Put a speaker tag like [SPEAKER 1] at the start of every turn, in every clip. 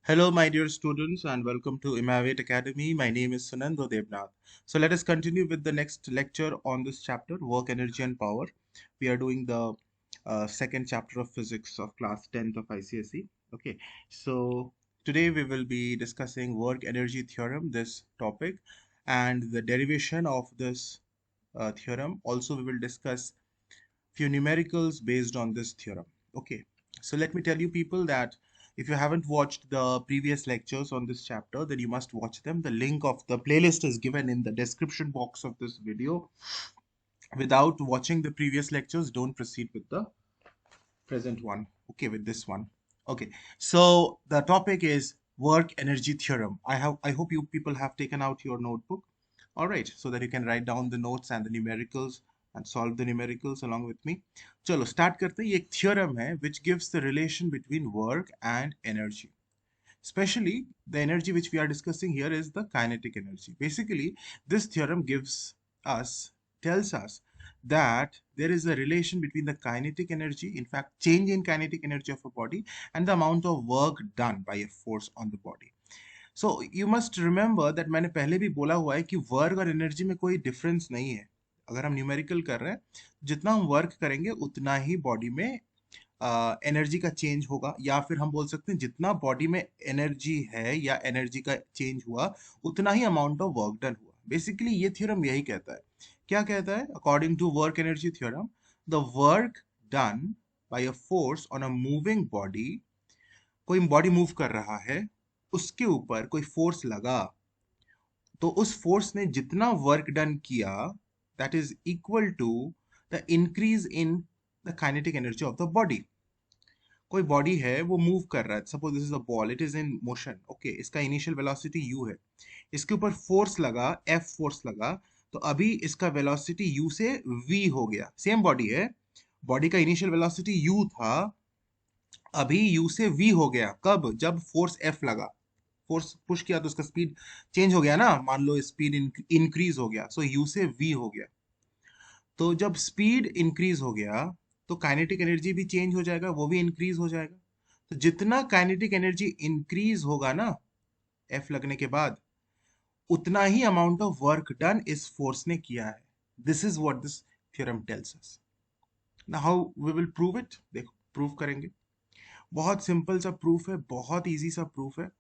[SPEAKER 1] Hello, my dear students, and welcome to Imavate Academy. My name is Sunando Devnath. So let us continue with the next lecture on this chapter, Work, Energy, and Power. We are doing the second chapter of physics of class 10th of ICSE. Okay, so today we will be discussing work energy theorem, this topic, and the derivation of this theorem. Also, we will discuss few numericals based on this theorem. Okay, so let me tell you people that if you haven't watched the previous lectures on this chapter, then you must watch them. The link of the playlist is given in the description box of this video. Without watching the previous lectures, don't proceed with the present one. Okay, with this one. Okay, so the topic is work energy theorem. I hope you people have taken out your notebook. All right, so that you can write down the notes and the numericals and solve the numericals along with me. चलो start करते हैं. ये एक theorem है which gives the relation between work and energy. Especially the energy which we are discussing here is the kinetic energy. Basically, this theorem tells us that there is a relation between the kinetic energy, in fact, change in kinetic energy of a body, and the amount of work done by a force on the body. So you must remember that मैंने पहले भी बोला हुआ है कि work और energy में कोई डिफरेंस नहीं है. अगर हम न्यूमेरिकल कर रहे हैं, जितना हम वर्क करेंगे उतना ही बॉडी में एनर्जी का चेंज होगा, या फिर हम बोल सकते हैं जितना बॉडी में एनर्जी है या एनर्जी का चेंज हुआ उतना ही अमाउंट ऑफ वर्क डन हुआ. बेसिकली ये थ्योरम यही कहता है. क्या कहता है? According to work energy theorem, the work done by a force on a moving body, कोई बॉडी मूव कर रहा है, उसके ऊपर कोई फोर्स लगा, तो उस फोर्स ने जितना वर्क डन किया that is equal to the increase in the kinetic energy of the body. कोई बॉडी है वो मूव कर रहा है, suppose this is a ball, it is in motion. Okay, इसका इनिशियल वेलोसिटी u है, इसके ऊपर फोर्स लगा, f फोर्स लगा, तो अभी इसका वेलोसिटी u से v हो गया. सेम बॉडी है, बॉडी का इनिशियल वेलोसिटी u था, अभी u से v हो गया. कब? जब फोर्स f लगा, फोर्स पुश किया तो उसका स्पीड चेंज हो गया ना. मान लो स्पीड इंक्रीज हो गया, सो u से v हो गया. तो जब स्पीड इंक्रीज हो गया तो काइनेटिक एनर्जी भी चेंज हो जाएगा, वो भी इंक्रीज हो जाएगा. तो जितना काइनेटिक एनर्जी इंक्रीज होगा ना एफ लगने के बाद, उतना ही अमाउंट ऑफ वर्क डन इस फोर्स ने किया है. This is what this theorem tells us. Now how we will prove it? देखो, प्रूव करेंगे. बहुत सिंपल सा प्रूफ है, बहुत इजी सा प्रूफ है.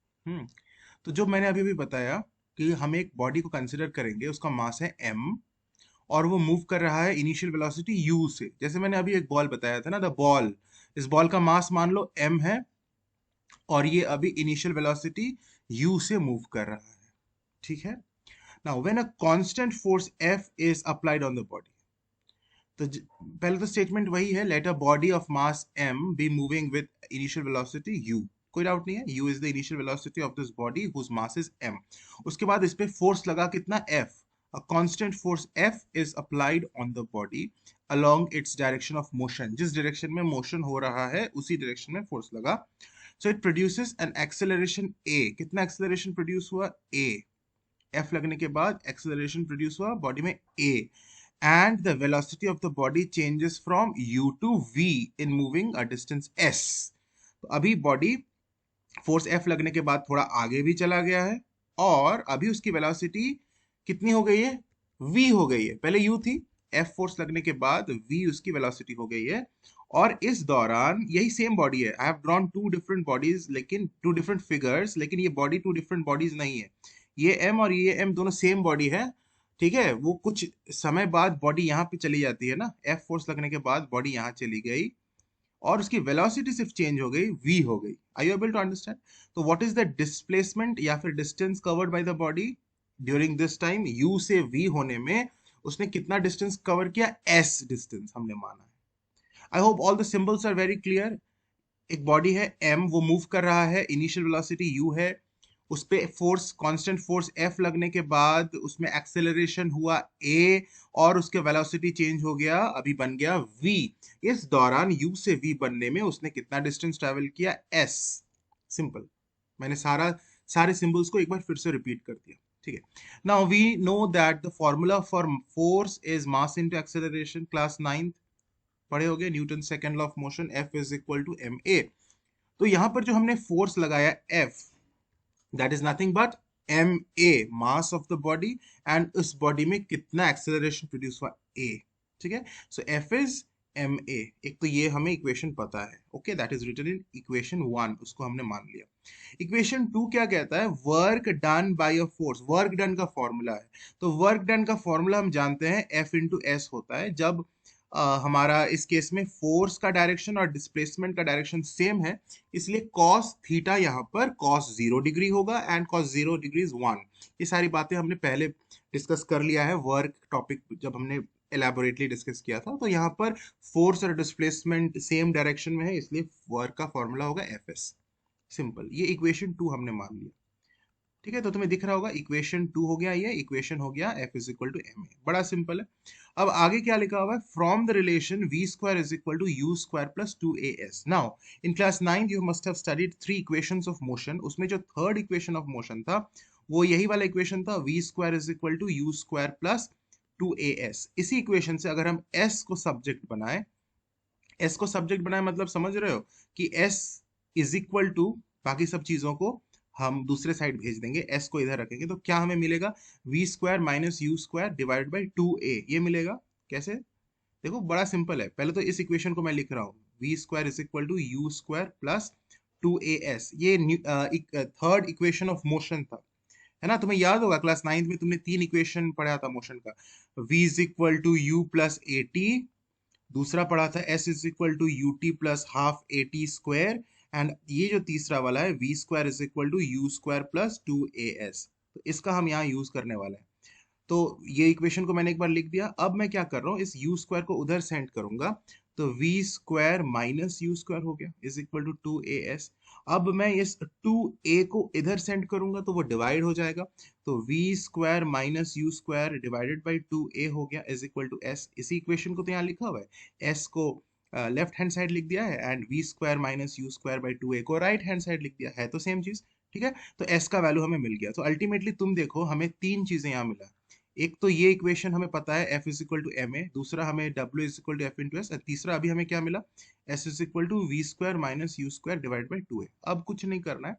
[SPEAKER 1] तो जो मैंने अभी भी बताया कि हम एक बॉडी को कंसिडर करेंगे, उसका मास है m, और वो मूव कर रहा है इनिशियल वेलोसिटी u से. जैसे मैंने अभी एक बॉल बताया था ना, द बॉल, इस बॉल का मास मान लो m है, और ये अभी इनिशियल वेलोसिटी u से मूव कर रहा है. ठीक है. Now when a constant force F is applied on the body, तो पहले तो स्टेटमेंट वही है, let a body of mass m be moving with initial velocity u. कोई डाउट नहीं है, u is the initial velocity of this body whose mass is m. उसके बाद इस पे फोर्स लगा कितना? F. A constant force F is applied on the body along its direction of motion. जिस डायरेक्शन में मोशन हो रहा है उसी डायरेक्शन में फोर्स लगा. So it produces an acceleration A. कितना acceleration प्रोड्यूस हुआ? A. F लगने के बाद acceleration प्रोड्यूस हुआ बॉडी में A. And the velocity of the body changes from U to V in moving a distance S. तो अभी बॉडी फोर्स F लगने के बाद थोड़ा आगे भी चला गया है, और अभी उसकी वेलोसिटी कितनी हो गई है? V हो गई है. पहले U थी, F फोर्स लगने के बाद V उसकी वेलोसिटी हो गई है. और इस दौरान यही सेम बॉडी है. I have drawn two different bodies, लेकिन टू डिफरेंट फिगर्स, लेकिन ये बॉडी टू डिफरेंट बॉडीज नहीं है. ये M और ये M दोनों सेम बॉडी है. ठीक है. वो कुछ समय बाद बॉडी यहाँ पे चली जाती है ना, F फोर्स लगने के बाद बॉडी यहाँ चली गई और उसकी वेलोसिटी सिर्फ चेंज हो गई, v हो गई. Are you able to understand? तो व्हाट इज द डिस्प्लेसमेंट या फिर distance covered by the body during this time? u से v होने में उसने कितना डिस्टेंस कवर किया? s डिस्टेंस हमने माना है. I hope all the symbols are very clear. एक बॉडी है m, वो मूव कर रहा है, इनिशियल वेलोसिटी u है, उस पे फोर्स, कांस्टेंट फोर्स F लगने के बाद उसमें एक्सेलरेशन हुआ A, और उसके वेलोसिटी चेंज हो गया, अभी बन गया V. इस दौरान U से V बनने में उसने कितना डिस्टेंस ट्रेवल किया? S. सिंपल. मैंने सारे सिंबल्स को एक बार फिर से रिपीट कर दिया. ठीक है. Now we know that the formula for force is mass into acceleration. Class 9th पढ़े होगे, Newton second law of motion, F is equal to ma. तो यहां पर जो हमने फोर्स लगाया F, that is nothing but ma, mass of the body, and उस बॉडी में कितना एक्सेलरेशन प्रोड्यूस हुआ, a। ठीक है, सो F इज ma। एक तो ये हमें इक्वेशन पता है, okay, that is written in equation 1, उसको हमने मान लिया। इक्वेशन 2 क्या कहता है, work done by a force, work done का फॉर्मूला है। तो वर्क डन का फॉर्मूला हम जानते हैं F इंटू एस होता है, जब हमारा इस केस में फोर्स का डायरेक्शन और डिस्प्लेसमेंट का डायरेक्शन सेम है, इसलिए कॉस थीटा यहाँ पर कॉस 0 डिग्री होगा एंड कॉस 0 डिग्री इज 1। ये सारी बातें हमने पहले डिस्कस कर लिया है वर्क टॉपिक जब हमने एलैबोरेटली डिस्कस किया था। तो यहाँ पर फोर्स और डिस्प्लेसमेंट सेम डायरेक्शन में है, इसलिए वर्क का फॉर्मूला होगा एफ एस। सिंपल, ये इक्वेशन 2 हमने मान लिया। ठीक है, तो तुम्हें दिख रहा होगा इक्वेशन 2 हो गया, ये इक्वेशन हो गया F is equal to m a. बड़ा सिंपल है। अब आगे क्या लिखा हुआ है, from the relation v square is equal to u square plus 2as। Now in class 9 you must have studied 3 equations of motion. उसमें जो थर्ड इक्वेशन ऑफ मोशन था वो यही वाला इक्वेशन था, v square is equal to u square plus 2as। इसी equation से अगर हम s को सब्जेक्ट बनाए, s को सब्जेक्ट बनाए मतलब समझ रहे हो कि s इज इक्वल टू, बाकी सब चीजों को हम दूसरे साइड भेज देंगे, s को इधर रखेंगे, तो क्या हमें मिलेगा, v square minus u square divide by 2a। ये मिलेगा कैसे, देखो बड़ा सिंपल है। पहले तो इस इक्वेशन को मैं लिख रहा हूँ, v square is equal to u square plus 2as। ये थर्ड इक्वेशन ऑफ मोशन था, है ना। तुम्हें याद होगा क्लास 9 में तुमने 3 इक्वेशन पढ़ा था मोशन का, v is equal to u plus a t, दूसरा पढ़ा था s is equal to u t plus half a t square, and ये जो तीसरा वाला है v square is equal to u square plus 2as। तो इसका हम यहाँ यूज करने वाले हैं। तो ये इक्वेशन को मैंने एक बार लिख दिया। अब मैं क्या कर रहा हूँ, इस यू स्क्वायर को उधर सेंड करूंगा, तो v square minus u square हो गया इज इक्वल टू 2as। अब मैं इस 2a को इधर सेंड करूंगा तो वो डिवाइड हो जाएगा, तो v square minus u square divided by 2a हो गया इज इक्वल टू s। इसी इक्वेशन को तो यहाँ लिखा हुआ है, s को लेफ्ट हैंड साइड लिख दिया है and v square minus u square by 2a को राइट हैंड साइड लिख दिया है, तो सेम चीज। ठीक है, तो s का वैल्यू हमें मिल गया। तो अल्टीमेटली तुम देखो हमें तीन चीजें यहाँ मिला, एक तो ये इक्वेशन हमें पता है F is equal to m a, दूसरा हमें W is equal to f into s, तीसरा अभी हमें क्या मिला, S is equal to v square minus u square divide by 2a। अब कुछ नहीं करना है,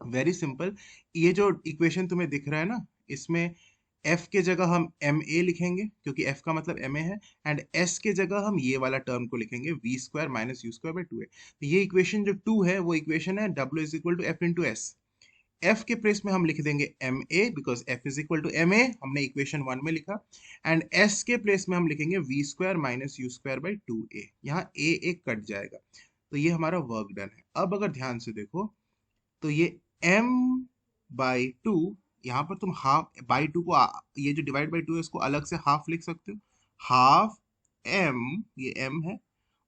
[SPEAKER 1] वेरी सिंपल। ये जो इक्वेशन तुम्हें दिख रहा है ना, इसमें F के जगह हम एम ए लिखेंगे क्योंकि F का मतलब एम ए है, एंड S के जगह हम ये वाला टर्म को लिखेंगे v square minus u square by 2a। तो ये इक्वेशन जो 2 है वो इक्वेशन है W is equal to f into s. F के प्लेस में हम लिख देंगे m a, because F is equal to m a हमने इक्वेशन 1 में लिखा, एंड S के प्लेस में हम लिखेंगे v square minus u square by 2a। यहाँ a एक कट जाएगा, तो ये हमारा वर्क डन है। अब अगर ध्यान से देखो तो ये m बाई 2, यहाँ पर तुम हाफ बाई 2 को ये जो डिवाइड बाई 2 है इसको अलग से हाफ लिख सकते हो, हाफ m, ये m है,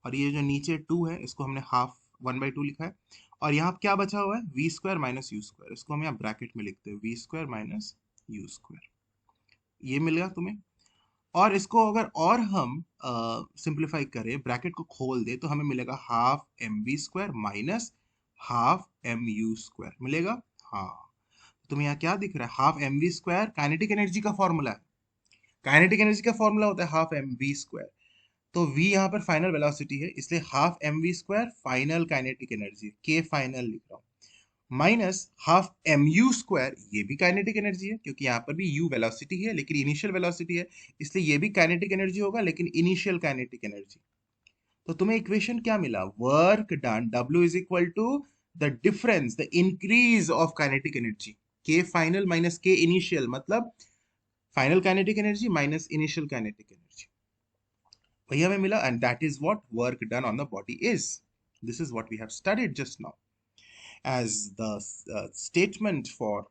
[SPEAKER 1] और ये जो नीचे 2 है इसको हमने हाफ 1/2 लिखा है, और यहाँ क्या बचा हुआ है, v square minus u square, इसको हम यहाँ ब्रैकेट में लिखते हैं v square minus u square. ये मिल गया तुम्हें। और इसको अगर और हम सिंप्लीफाई करें, ब्रैकेट को खोल दे, तो हमें मिलेगा half M we square minus half M you square मिलेगा। हाँ, तुम्हें यहाँ क्या दिख रहा है, half M we square kinetic energy का फॉर्मूला है, काइनेटिक एनर्जी का फॉर्मूला होता है हाफ एम वी स्क्वायर। तो v यहाँ पर फाइनल वेलोसिटी है, इसलिए half M we square final kinetic energy, k final लिख रहा हूँ, minus half M you square, ये भी काइनेटिक एनर्जी है क्योंकि यहाँ पर भी u वेलोसिटी है लेकिन इनिशियल वेलोसिटी है, इसलिए ये भी काइनेटिक एनर्जी होगा लेकिन इनिशियल काइनेटिक एनर्जी। तो तुम्हें इक्वेशन क्या मिला, work done W is equal to the difference, the increase of kinetic energy, k final minus k initial, मतलब final kinetic energy minus initial kinetic energy, वही हमें मिला, and that is what work done on the body is. This is what we have studied just now as the statement for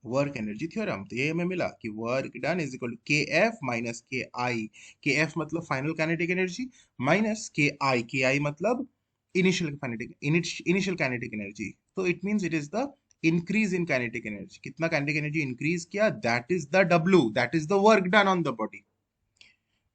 [SPEAKER 1] work energy theorem. तो ये हमें मिला कि work done is equal to k f minus k आई, के F मतलब final kinetic energy minus k आई मतलब initial kinetic energy. तो it means it is the increase in kinetic energy, कितना काइनेटिक एनर्जी इंक्रीज किया, that is the W, that is the work done on the body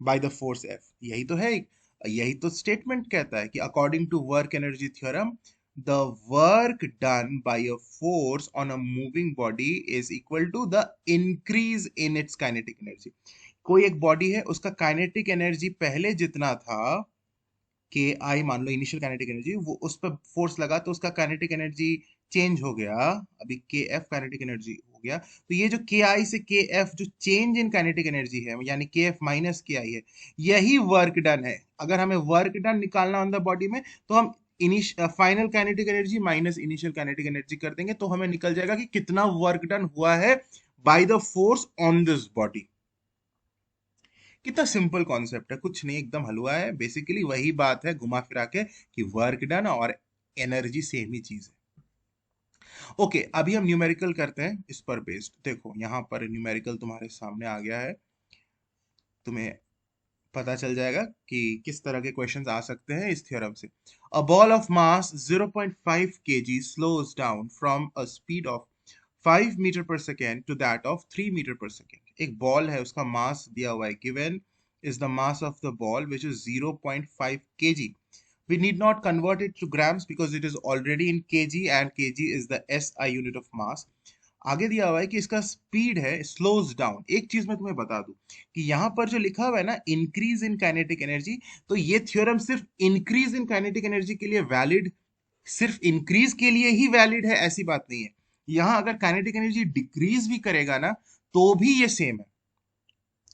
[SPEAKER 1] by the force F। यही तो है, यही तो statement कहता है कि according to work energy theorem the work done by a force on a moving body is equal to the increase in its kinetic energy. कोई एक बॉडी है, उसका काइनेटिक एनर्जी पहले जितना था के आई मान लो इनिशियल काइनेटिक एनर्जी, वो उस पर फोर्स लगा तो उसका काइनेटिक एनर्जी चेंज हो गया, अभी के एफ काइनेटिक एनर्जी हो गया। तो ये जो के आई से के एफ जो चेंज इन काइनेटिक एनर्जी है, यानी के एफ माइनस के आई है, यही वर्क डन है। अगर हमें वर्क डन निकालना ऑन द बॉडी में, तो हम final kinetic energy minus initial kinetic energy कर देंगे, तो हमें निकल जाएगा कि कितना वर्क डन हुआ है bye the force on this body. कितना सिंपल कॉन्सेप्ट है, कुछ नहीं, एकदम हलवा है। बेसिकली वही बात है घुमा फिरा के कि वर्क डन और एनर्जी सेम ही चीज है। ओके, अभी हम न्यूमेरिकल करते हैं इस पर बेस्ड। देखो यहाँ पर न्यूमेरिकल तुम्हारे सामने आ गया है, तुम्हें पता चल जाएगा कि किस तरह के क्वेश्चंस आ सकते हैं इस थ्योरम से। A ball of mass 0.5 kg slows down from a speed of 5 metre per second to that of 3 metre per second. एक बॉल है, उसका मास दिया हुआ है, given is the mass of the ball, which is 0.5 kg. We need not convert it to grams because it is already in kg and kg is the SI unit of mass. आगे दिया हुआ है कि इसका speed है slows down. एक चीज मैं तुम्हें बता दूं कि यहाँ पर जो लिखा हुआ है ना इंक्रीज इन काइनेटिक एनर्जी, तो ये थ्योरम सिर्फ इंक्रीज इन काइनेटिक एनर्जी के लिए वैलिड, सिर्फ इंक्रीज के लिए ही वैलिड है, ऐसी बात नहीं है। यहाँ अगर काइनेटिक एनर्जी डिक्रीज भी करेगा ना, तो भी ये सेम है,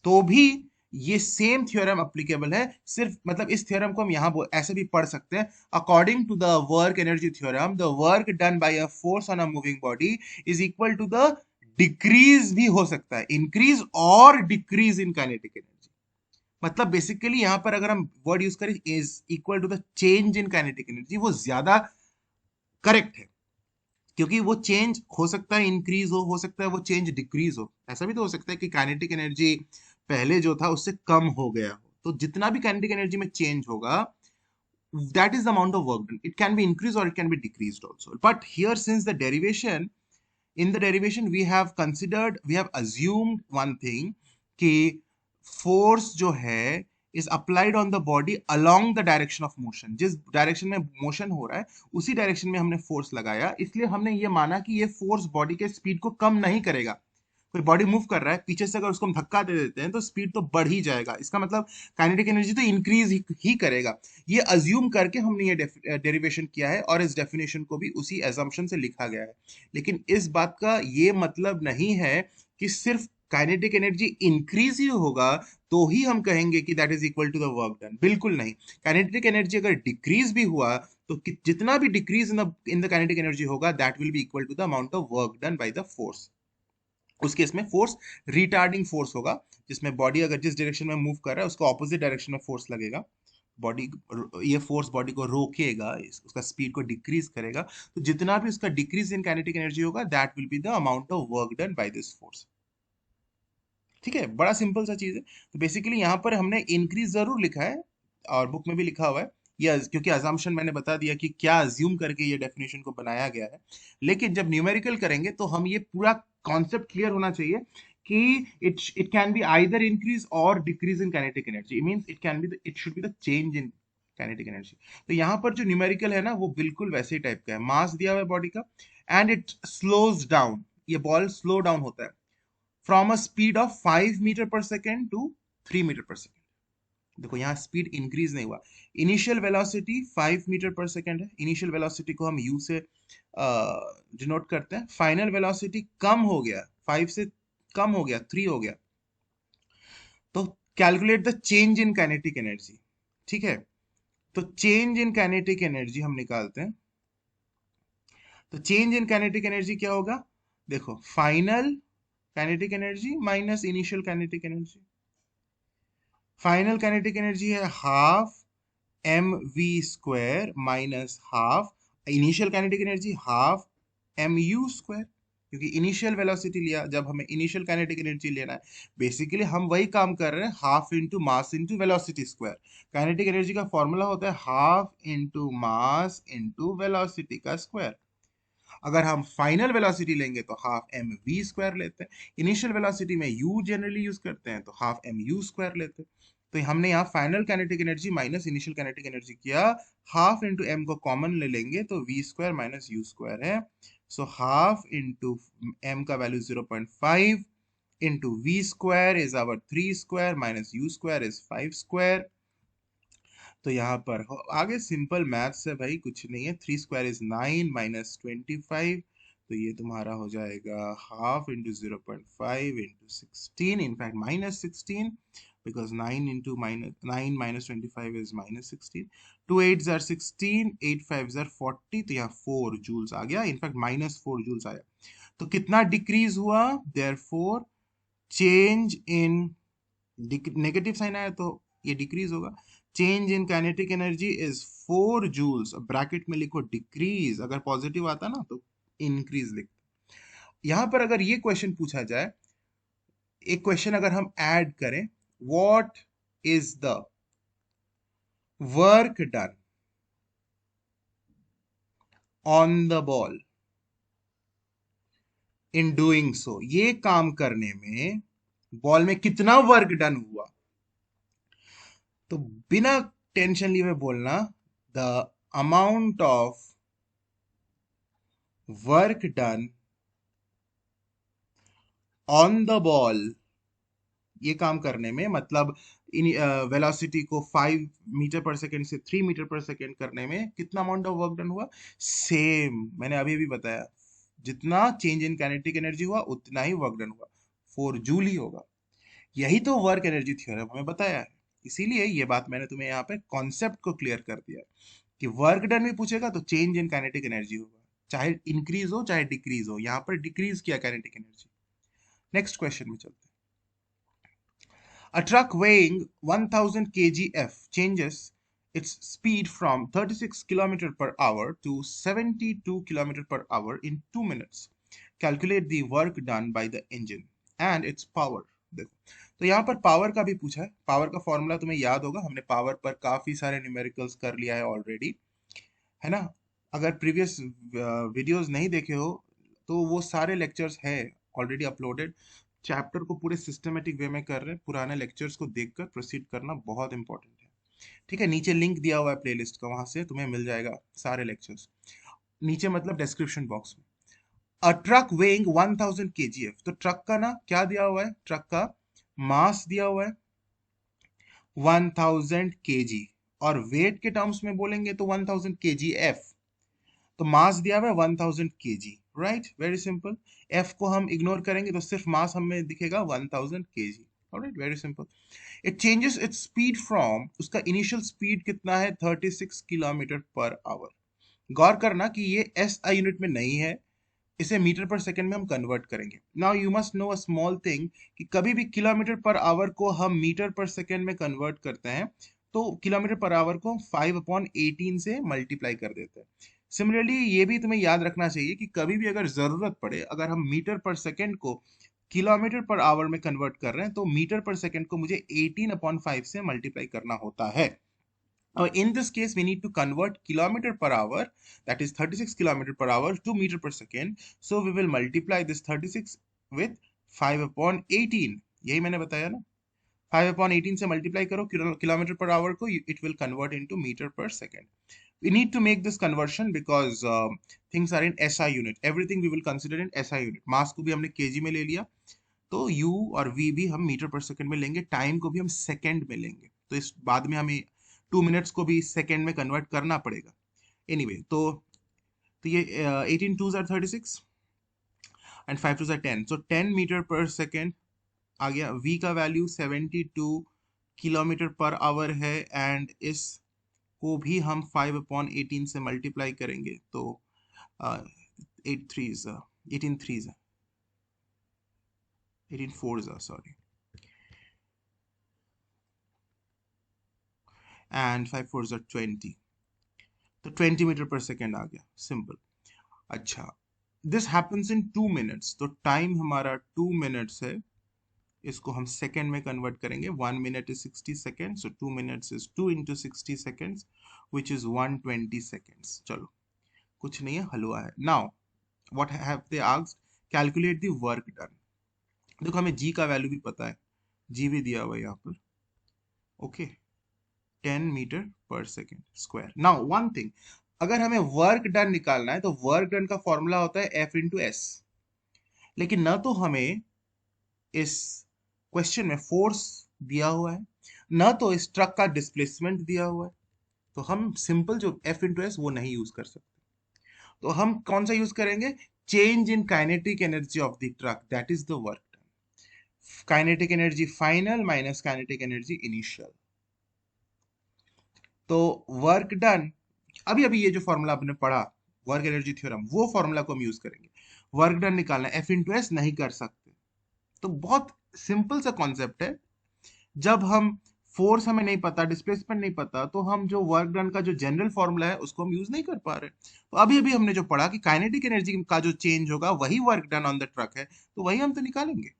[SPEAKER 1] तो भी ये सेम थ्योरम अप्लीकेबल है। सिर्फ मतलब इस थ्योरम को हम यहाँ ऐसे भी पढ़ सकते हैं, according to the work energy theorem the work done by a force on a moving body is equal to the decrease भी हो सकता है, इंक्रीज और डिक्रीज इन काइनेटिक एनर्जी। मतलब बेसिकली यहाँ पर अगर हम वर्ड यूज करें is equal to the change in kinetic energy, वो ज्यादा करेक्ट है, क्योंकि वो चेंज हो सकता है इंक्रीज हो सकता है वो चेंज डिक्रीज हो। ऐसा भी तो हो सकता है कि काइनेटिक एनर्जी पहले जो था उससे कम हो गया हो, तो जितना भी काइनेटिक एनर्जी में चेंज होगा, that is the amount of work done. It can be increased or it can be decreased also. But here, since the derivation, in the derivation we have considered, we have assumed one thing कि force जो है is applied on the body along the direction of motion। जिस direction में motion हो रहा है उसी direction में हमने फोर्स लगाया, इसलिए हमने ये माना कि ये फोर्स बॉडी के स्पीड को कम नहीं करेगा। कोई बॉडी मूव कर रहा है पीछे से, अगर उसको हम धक्का दे देते हैं तो स्पीड तो बढ़ ही जाएगा, इसका मतलब काइनेटिक एनर्जी तो इंक्रीज ही करेगा। ये अज्यूम करके हमने ये डेरिवेशन किया है, और इस डेफिनेशन को भी उसी एजम्पशन से लिखा गया है। लेकिन इस बात का ये मतलब नहीं है कि सिर्फ काइनेटिक एनर्जी इंक्रीज ही होगा तो ही हम कहेंगे कि that is equal to the work done, बिल्कुल नहीं। काइनेटिक एनर्जी अगर डिक्रीज भी हुआ तो जितना भी decrease in the kinetic energy होगा that will be equal to the amount of work done by the force. उस केस में फोर्स रिटार्डिंग फोर्स होगा, जिसमें बॉडी अगर जिस डायरेक्शन में मूव कर रहा है उसको ऑपोजिट डायरेक्शन में फोर्स लगेगा, बॉडी, ये फोर्स बॉडी को रोकेगा, उसका स्पीड को डिक्रीज करेगा। तो जितना भी उसका डिक्रीज इन काइनेटिक एनर्जी होगा that will be the amount of work done by this force. ठीक है, बड़ा सिंपल सा चीज है। तो बेसिकली यहाँ पर हमने इंक्रीज जरूर लिखा है और बुक में भी लिखा हुआ है, ये क्योंकि अजम्पशन मैंने बता दिया कि क्या अज्यूम करके ये डेफिनेशन को बनाया गया है। लेकिन जब न्यूमेरिकल करेंगे तो हम ये पूरा कॉन्सेप्ट क्लियर होना चाहिए कि it can be either increase और decrease in kinetic energy, means it can be, it should be the change in kinetic energy. तो यहाँ पर जो न्यूमेरिकल है ना वो बिल्कुल वैसे ही टाइप का है, मास दिया हुआ है बॉडी का एंड इट स्लोज डाउन, ये बॉल स्लो डाउन होता है from a speed of 5 metre per second to 3 metre per second. देखो यहाँ स्पीड इंक्रीज नहीं हुआ, initial velocity 5 metre per second है, इनिशियल वेलोसिटी को हम यू से डिनोट करते हैं। फाइनल वेलोसिटी कम हो गया, 5 से कम हो गया, 3 हो गया। तो calculate the change in kinetic energy. ठीक है, तो चेंज इन काइनेटिक एनर्जी हम निकालते हैं। तो चेंज इन काइनेटिक एनर्जी क्या होगा, देखो final kinetic energy minus initial kinetic energy. Final kinetic energy है half M we square minus half initial kinetic energy half M you square, क्योंकि initial velocity लिया, जब हमें इनिशियल काइनेटिक एनर्जी लेना है बेसिकली हम वही काम कर रहे हैं, half into mass into velocity square. Kinetic energy का फॉर्मूला होता है half into mass into velocity का स्क्वायर। अगर हम फाइनल वेलोसिटी लेंगे तो हाफ एम वी स्क्वायर लेते हैं, इनिशियल वेलोसिटी में यू जनरली यूज करते हैं तो हाफ एम यू स्क्वायर लेते हैं। तो हमने यहाँ final kinetic energy minus initial kinetic energy किया, हाफ इंटू एम को कॉमन ले लेंगे तो v square minus u square है। सो हाफ इंटू एम का value 0.5 into v square is our 3 square minus u square is 5 square. तो यहाँ पर आगे सिंपल मैथ्स है भाई, कुछ नहीं है। 3 स्क्वायर इज 9 माइनस 25, तो ये तुम्हारा हो जाएगा half into 0.5 into 16, in fact -16, because 9 into -9 minus 25 is -16। 2 8s are 16, 8 5s are 40, तो यहाँ 4 जूल्स आ गया, इनफैक्ट -4 जूल्स आया। तो कितना डिक्रीज हुआ, therefore change in, negative sign आया तो ये डिक्रीज होगा। Change in kinetic energy is 4 joules, bracket में लिखो डिक्रीज, अगर पॉजिटिव आता ना तो इंक्रीज लिख। यहां पर अगर ये क्वेश्चन पूछा जाए, एक क्वेश्चन अगर हम ऐड करें, what is the work done on the ball in doing so, ये काम करने में बॉल में कितना वर्क डन हुआ, तो बिना टेंशन लिए हुए बोलना the amount of work done on the ball, ये काम करने में मतलब इन वेलोसिटी को 5 मीटर पर सेकेंड से 3 मीटर पर सेकेंड करने में कितना अमाउंट ऑफ वर्क डन हुआ, सेम मैंने अभी भी बताया, जितना चेंज इन काइनेटिक एनर्जी हुआ उतना ही वर्क डन हुआ, 4 जूल ही होगा। यही तो वर्क एनर्जी थ्योरम हमें बताया है, इसीलिए ये बात मैंने तुम्हें यहाँ पे कॉन्सेप्ट को क्लियर कर दिया कि वर्क डन भी पूछेगा तो चेंज इन काइनेटिक एनर्जी होगा, चाहे इंक्रीज हो चाहे डिक्रीज हो, यहाँ पर डिक्रीज किया काइनेटिक एनर्जी। नेक्स्ट क्वेश्चन में चलते हैं। A truck weighing 1000 kgf changes its speed from 36 km per hour to 72 km per hour in 2 minutes. Calculate the work done by the engine and its power. देखो, तो यहाँ पर power का भी पूछा है। पावर का फॉर्मूला तुम्हें याद होगा, हमने पावर पर काफी सारे न्यूमेरिकल्स कर लिया है ऑलरेडी, है ना। अगर प्रीवियस वीडियोस नहीं देखे हो तो वो सारे लेक्चर्स है ऑलरेडी अपलोडेड। चैप्टर को पूरे सिस्टमेटिक वे में कर रहे हैं, पुराने लेक्चर्स को देखकर प्रोसीड करना बहुत इंपॉर्टेंट है। ठीक है, नीचे लिंक दिया हुआ है प्लेलिस्ट का, वहां से तुम्हें मिल जाएगा सारे लेक्चर्स, नीचे मतलब डिस्क्रिप्शन बॉक्स में। अ ट्रक वेइंग 1000 kgf, तो ट्रक का ना क्या दिया हुआ है, ट्रक का मास दिया हुआ है 1000 kg, और वेट के टर्म्स में बोलेंगे तो 1000 kgf। तो मास दिया हुआ है 1000 kg, right, very simple. F को हम इग्नोर करेंगे तो सिर्फ मास हमें दिखेगा 1000 kg, alright, very simple. It changes its speed from, उसका इनिशियल स्पीड कितना है 36 किलोमीटर पर आवर। गौर करना कि ये एस आई यूनिट में नहीं है, इसे मीटर पर सेकंड में हम कन्वर्ट करेंगे। Now you must know a small thing कि कभी भी किलोमीटर पर आवर को हम मीटर पर सेकंड में कन्वर्ट करते हैं तो किलोमीटर पर आवर को 5/18 से मल्टीप्लाई कर देते हैं। सिमिलरली ये भी तुम्हें याद रखना चाहिए कि कभी भी अगर जरूरत पड़े, अगर हम मीटर पर सेकंड को किलोमीटर पर आवर में कन्वर्ट कर रहे हैं तो मीटर पर सेकंड को मुझे 18/5 से मल्टीप्लाई करना होता है। Now, in this case, we need to convert kilometer per hour, that is 36 kilometer per hour, to meter per second. So we will multiply this 36 with 5/18. यही मैंने बताया ना, 5/18 से multiply करो kilometer per hour को, it will convert into meter per second. We need to make this conversion because things are in SI unit. Everything we will consider in SI unit. Mass को भी हमने kg में ले लिया, तो U और V भी हम मीटर पर सेकंड में लेंगे, टाइम को भी हम सेकंड में लेंगे, तो इस बाद में हमें 2 मिनट्स को भी सेकंड में कन्वर्ट करना पड़ेगा। एनीवे तो ये 18 2s are 36 and 5 2s are 10, so 10 metre per second आ गया। V का वैल्यू 72 किलोमीटर पर आवर है, एंड इस को भी हम 5/18 से मल्टीप्लाई करेंगे, तो 8 3s 18 3s 18 4s sorry, and 5 4s 20, तो 20 मीटर पर सेकेंड आ गया, सिंपल। अच्छा, दिस हैपन्स इन 2 मिनट्स, तो टाइम हमारा 2 मिनट्स है, इसको हम सेकेंड में कन्वर्ट करेंगे। 1 minute is 60 second, so 2 minutes is 2 into 60 seconds, which is 120 seconds। चलो, कुछ नहीं है, हलवा है। Now what have they asked, calculate the work done. देखो हमें जी का वैल्यू भी पता है, जी भी दिया हुआ है यहाँ पर, okay, 10 metre per second square. Now one thing, अगर हमें वर्क डन निकालना है तो वर्क डन का फॉर्मूला होता है F इंटू एस, लेकिन न तो हमें इस क्वेश्चन में फोर्स दिया हुआ है, न तो इस ट्रक का डिस्प्लेसमेंट दिया हुआ है, तो हम सिंपल जो F इंटू एस वो नहीं यूज कर सकते। तो हम कौन सा यूज करेंगे? Change in kinetic energy of the truck, that is the work done. Kinetic energy final minus kinetic energy initial. तो वर्क डन, अभी अभी ये जो फॉर्मूला आपने पढ़ा वर्क एनर्जी थ्योरम, वो फॉर्मूला को हम यूज करेंगे। वर्क डन निकालना, एफ इंटू एस नहीं कर सकते। तो बहुत सिंपल सा कॉन्सेप्ट है। जब हम फोर्स हमें नहीं पता, डिस्प्लेसमेंट नहीं पता, तो हम जो वर्क डन का जो जनरल फॉर्मूला है उसको हम यूज नहीं कर पा रहे। तो अभी अभी हमने जो पढ़ा कि काइनेटिक एनर्जी का जो चेंज होगा वही work done on the truck है, तो वही हम तो निकालेंगे।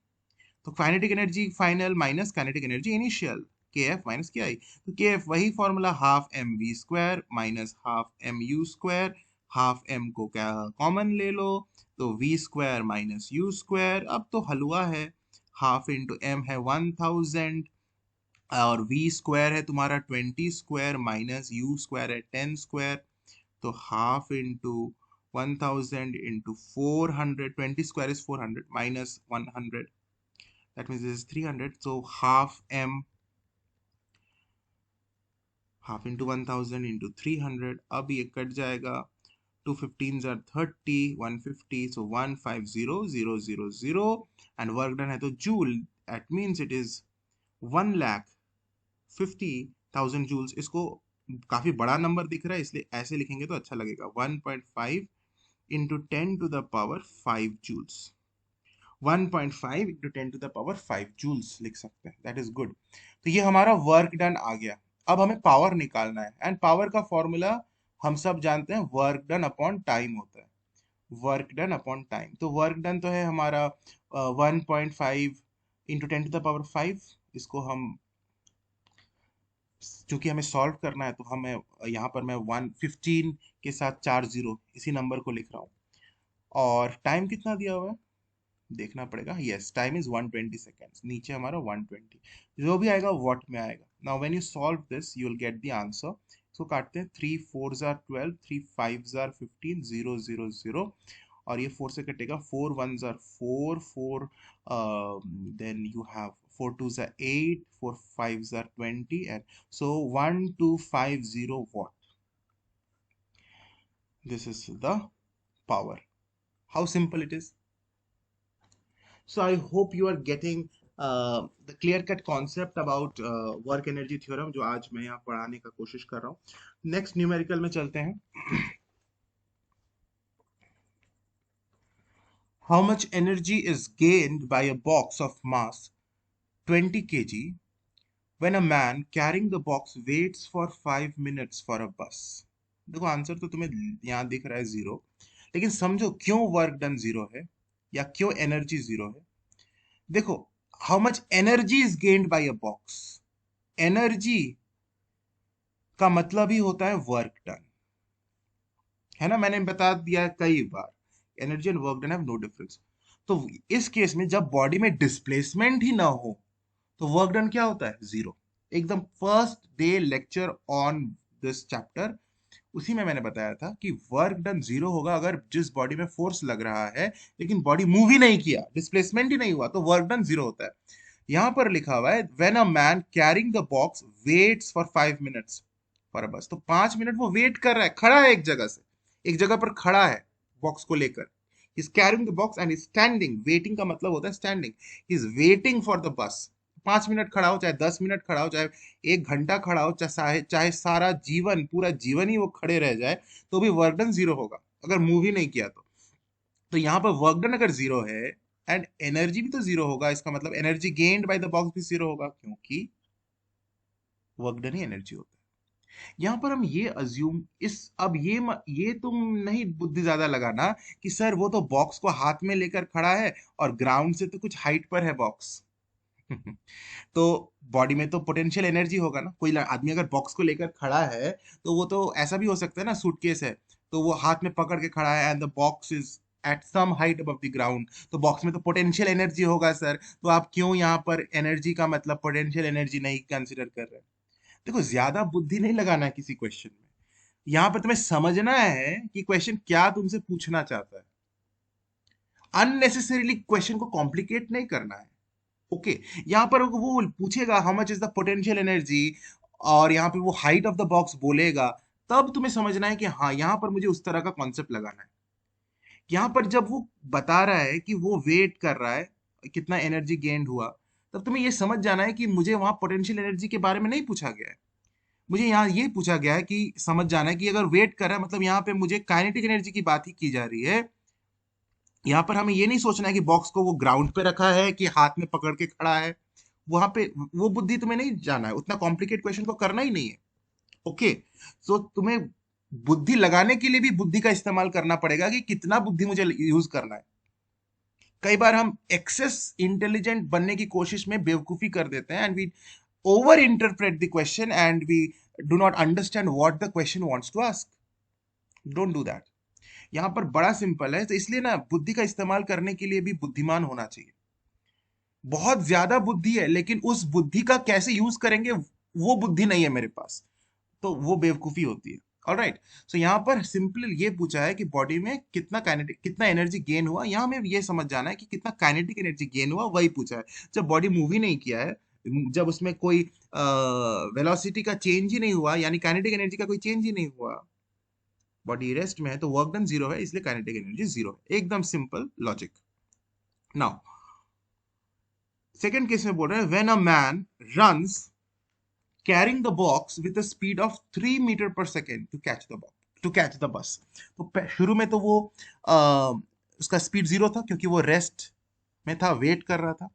[SPEAKER 1] तो kinetic energy final minus kinetic energy initial, k f minus k i. तो के एफ वही formula, half M we square minus half M you square. Half m को क्या कॉमन ले लो, तो v square minus u square. अब तो हलवा है, हाफ इंटू एम है 1000 और वी स्क्वायर है तुम्हारा 20 स्क्वायर माइनस यू स्क्वायर है 10 स्क्वायर। तो half into 1000 into 400, 20 square is 400 minus 100, that means this is 300. So half into 1000 into 300, अब ये कट जाएगा, 2 15s are 30, 150, so 150000, and work done है तो joule, that means it is 1,50,000 joules. इसको काफी बड़ा नंबर दिख रहा है इसलिए ऐसे लिखेंगे तो अच्छा लगेगा, 1.5 into 10 to the power 5 joules. 1.5 into 10 to the power 5 joules लिख सकते हैं, दैट इज गुड। तो ये हमारा वर्क डन आ गया। अब हमें पावर निकालना है, एंड पावर का फॉर्मूला हम सब जानते हैं, वर्क डन अपॉन टाइम होता है। वर्क डन अपॉन टाइम, तो वर्क डन तो है हमारा 1.5 इंटू 10 टू द पावर 5। इसको हम, चूंकि हमें सॉल्व करना है तो हमें यहाँ पर मैं 115 के साथ 4 जीरो इसी नंबर को लिख रहा हूँ। और टाइम कितना दिया हुआ है देखना पड़ेगा, यस टाइम इज 120 सेकेंड्स, नीचे हमारा 120, जो भी आएगा वॉट में आएगा। Now when you solve this you will get the answer. इसको काटते हैं, 3 4s are 12, 3 5s are 15, 0 0 0, और ये 4 से कटेगा, 4 1s are 4 4, then you have 4 2s are 8, 4 5s are 20, and so 1250 watt. This is the power. How simple it is. So I hope you are getting the clear-cut concept about work energy theorem जो आज मैं यहाँ पढ़ाने का कोशिश कर रहा हूँ। नेक्स्ट न्यूमेरिकल में चलते हैं। How much energy is gained by a box of mass 20 kg when a man carrying the box waits for 5 minutes for a bus? देखो आंसर तो तुम्हें यहाँ दिख रहा है जीरो, लेकिन समझो क्यों वर्क डन जीरो है या क्यों एनर्जी जीरो है। देखो, how much energy is gained by a box, energy का मतलब ही होता है वर्क डन, है ना। मैंने बता दिया कई बार, energy and work done have no difference. तो इस केस में जब बॉडी में डिस्प्लेसमेंट ही ना हो तो वर्क डन क्या होता है? जीरो। एकदम first day lecture on this chapter, उसी में मैंने बताया था कि वर्क डन जीरो होगा अगर जिस बॉडी में फोर्स लग रहा है लेकिन बॉडी मूव ही नहीं किया, डिस्प्लेसमेंट ही नहीं हुआ, तो वर्क डन जीरो होता है। यहां पर लिखा हुआ है when a man carrying the box waits for 5 minutes for a बस, तो 5 मिनट वो वेट कर रहा है, खड़ा है एक जगह से, एक जगह पर खड़ा है बॉक्स को लेकर। Is carrying the box and is standing, waiting का मतलब होता है standing, is waiting for the bus. 5 minute खड़ा हो, चाहे 10 मिनट खड़ा हो, चाहे 1 घंटा खड़ा हो, चाहे चाहे सारा जीवन, पूरा जीवन ही वो खड़े रह जाए, तो भी वर्क डन जीरो होगा अगर मूव ही नहीं किया तो यहाँ पर वर्क डन अगर जीरो है एंड एनर्जी भी तो जीरो होगा, इसका मतलब energy gained by the box भी जीरो होगा, क्योंकि वर्क डन ही एनर्जी होता है। यहाँ पर हम ये अज्यूम, इस अब ये तुम नहीं बुद्धि ज्यादा लगाना कि सर वो तो बॉक्स को हाथ में लेकर खड़ा है और ग्राउंड से तो कुछ हाइट पर है बॉक्स। तो बॉडी में तो पोटेंशियल एनर्जी होगा ना, कोई आदमी अगर बॉक्स को लेकर खड़ा है तो वो तो ऐसा भी हो सकता है ना, सूटकेस है तो वो हाथ में पकड़ के खड़ा है and the box is at some height above the ground, तो बॉक्स में तो पोटेंशियल एनर्जी होगा सर, तो आप क्यों यहाँ पर एनर्जी का मतलब पोटेंशियल एनर्जी नहीं कंसिडर कर रहे हैं? देखो, ज्यादा बुद्धि नहीं लगाना है किसी क्वेश्चन में, यहाँ पर तुम्हें समझना है कि क्वेश्चन क्या तुमसे पूछना चाहता है। अननेसेसरीली क्वेश्चन को कॉम्प्लिकेट नहीं करना है। ओके, यहाँ पर वो पूछेगा how much is the potential energy और यहाँ पे वो हाइट ऑफ द बॉक्स बोलेगा, तब तुम्हें समझना है कि हाँ यहाँ पर मुझे उस तरह का कॉन्सेप्ट लगाना है। यहाँ पर जब वो बता रहा है कि वो वेट कर रहा है, कितना एनर्जी गेंड हुआ, तब तुम्हें ये समझ जाना है कि मुझे वहां पोटेंशियल एनर्जी के बारे में नहीं पूछा गया है। मुझे यहाँ ये पूछा गया है कि समझ जाना है कि अगर वेट कर रहा है मतलब यहाँ पे मुझे काइनेटिक एनर्जी की बात ही की जा रही है। यहाँ पर हमें ये नहीं सोचना है कि बॉक्स को वो ग्राउंड पे रखा है कि हाथ में पकड़ के खड़ा है। वहां पे वो बुद्धि तुम्हें नहीं जाना है, उतना कॉम्प्लिकेट क्वेश्चन को करना ही नहीं है। ओके, सो तुम्हें बुद्धि लगाने के लिए भी बुद्धि का इस्तेमाल करना पड़ेगा कि कितना बुद्धि मुझे यूज करना है। कई बार हम एक्सेस इंटेलिजेंट बनने की कोशिश में बेवकूफी कर देते हैं and we over interpret the question and we do not understand what the question wants to ask. Don't do that. यहाँ पर बड़ा सिंपल है, तो इसलिए ना बुद्धि का इस्तेमाल करने के लिए भी बुद्धिमान होना चाहिए। बहुत ज्यादा बुद्धि है लेकिन उस बुद्धि का कैसे यूज करेंगे वो बुद्धि नहीं है मेरे पास, तो वो बेवकूफी होती है। ऑलराइट, सो यहाँ पर सिंपल ये पूछा है कि बॉडी में कितना काइनेटिक कितना एनर्जी गेन हुआ, यहाँ हमें ये समझ जाना है कि कितना काइनेटिक एनर्जी गेन हुआ, वही पूछा है। जब बॉडी मूव ही नहीं किया है, जब उसमें कोई वेलोसिटी का चेंज ही नहीं हुआ, यानी काइनेटिक एनर्जी का कोई चेंज ही नहीं हुआ, बॉडी रेस्ट में है, तो वर्क डन जीरो है, इसलिए काइनेटिक एनर्जी जीरो है। एकदम simple logic. Now second case में बोल रहे हैं when a man runs carrying the box with a speed of 3 meter per second to catch the box to catch the bus। तो शुरू में तो वो उसका स्पीड जीरो था क्योंकि वो रेस्ट में था, वेट कर रहा था,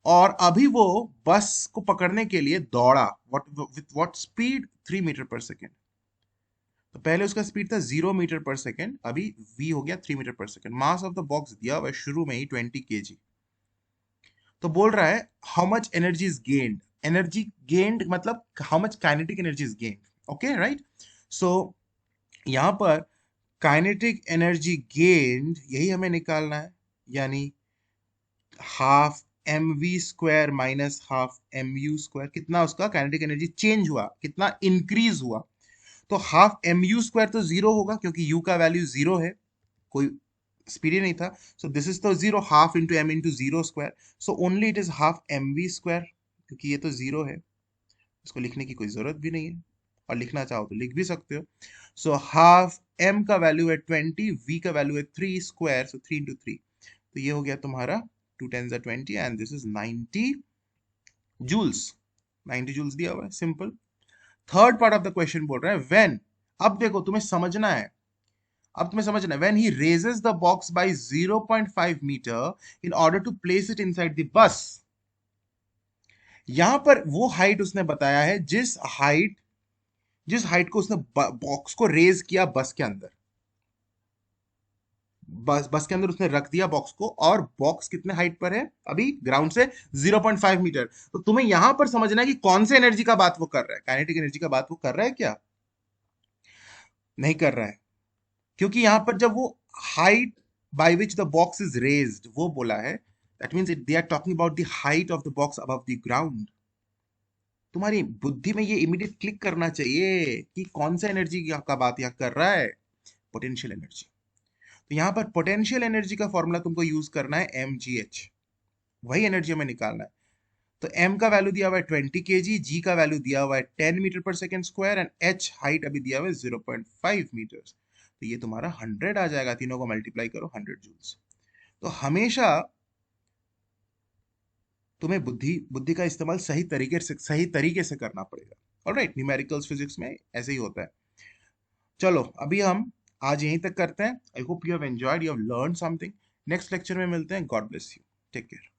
[SPEAKER 1] और अभी वो बस को पकड़ने के लिए दौड़ा with what speed 3 metre per second. तो पहले उसका स्पीड था 0 मीटर पर सेकेंड, अभी v हो गया 3 metre per second. Mass of the box दिया हुआ है शुरू में ही 20 kg। तो बोल रहा है how much energy is gained. Energy gained मतलब how much kinetic energy is gained. Okay right, so यहां पर काइनेटिक एनर्जी गेन्ड यही हमें निकालना है, यानी half M we square minus half M you square. कितना उसका काइनेटिक एनर्जी चेंज हुआ, कितना इंक्रीज हुआ। तो हाफ एम यू स्क्वायर तो जीरो होगा क्योंकि यू का वैल्यू जीरो है, कोई स्पीड ही नहीं था। सो दिस इज तो zero, half into m into zero square, so only it is half M we square, क्योंकि ये तो जीरो है, इसको लिखने की कोई जरूरत भी नहीं है, और लिखना चाहो तो लिख भी सकते हो। सो हाफ एम का वैल्यू है 20, वी का वैल्यू है 3 स्क्वायर, सो 3 इंटू 3, तो ये हो गया तुम्हारा 2 10 20 and this is 90 joules. 90 joules दिया हुआ है, simple. Third part of the question बोल रहा है व्हेन, अब देखो तुम्हें समझना है, अब तुम्हें समझना है, when he raises the box by 0.5 meter in order to place it inside the bus। यहां पर वो हाइट उसने बताया है जिस हाइट को उसने बॉक्स को रेज किया बस के अंदर, बस के अंदर उसने रख दिया बॉक्स को, और बॉक्स कितने हाइट पर है अभी ग्राउंड से 0.5 मीटर। तो तुम्हें यहां पर समझना है कि कौन से एनर्जी का बात वो कर रहा है, काइनेटिक एनर्जी का बात वो कर रहा है क्या, नहीं कर रहा है, क्योंकि यहां पर जब वो height by which the box is raised वो बोला है, that means they are talking about the height of the box above the ground. तुम्हारी बुद्धि में ये इमीडिएट क्लिक करना चाहिए कि कौन सा एनर्जी का बात यहाँ कर रहा है, पोटेंशियल एनर्जी। तो यहाँ पर पोटेंशियल एनर्जी का फॉर्मूला तुमको यूज करना है mgh, वही एनर्जी हमें निकालना है। तो m का वैल्यू दिया हुआ है 20 kg, g का वैल्यू दिया हुआ है 10 metre per second square, and h height अभी दिया हुआ है 0.5 मीटर। तो ये तुम्हारा 100 आ जाएगा, तीनों को मल्टीप्लाई करो 100 जूल्स। तो हमेशा तुम्हें बुद्धि का इस्तेमाल सही तरीके से करना पड़ेगा। ऑलराइट, न्यूमेरिकल्स फिजिक्स में ऐसे ही होता है। चलो अभी हम आज यहीं तक करते हैं। I hope you have enjoyed, you have learn something. Next lecture में मिलते हैं। God bless you, take care.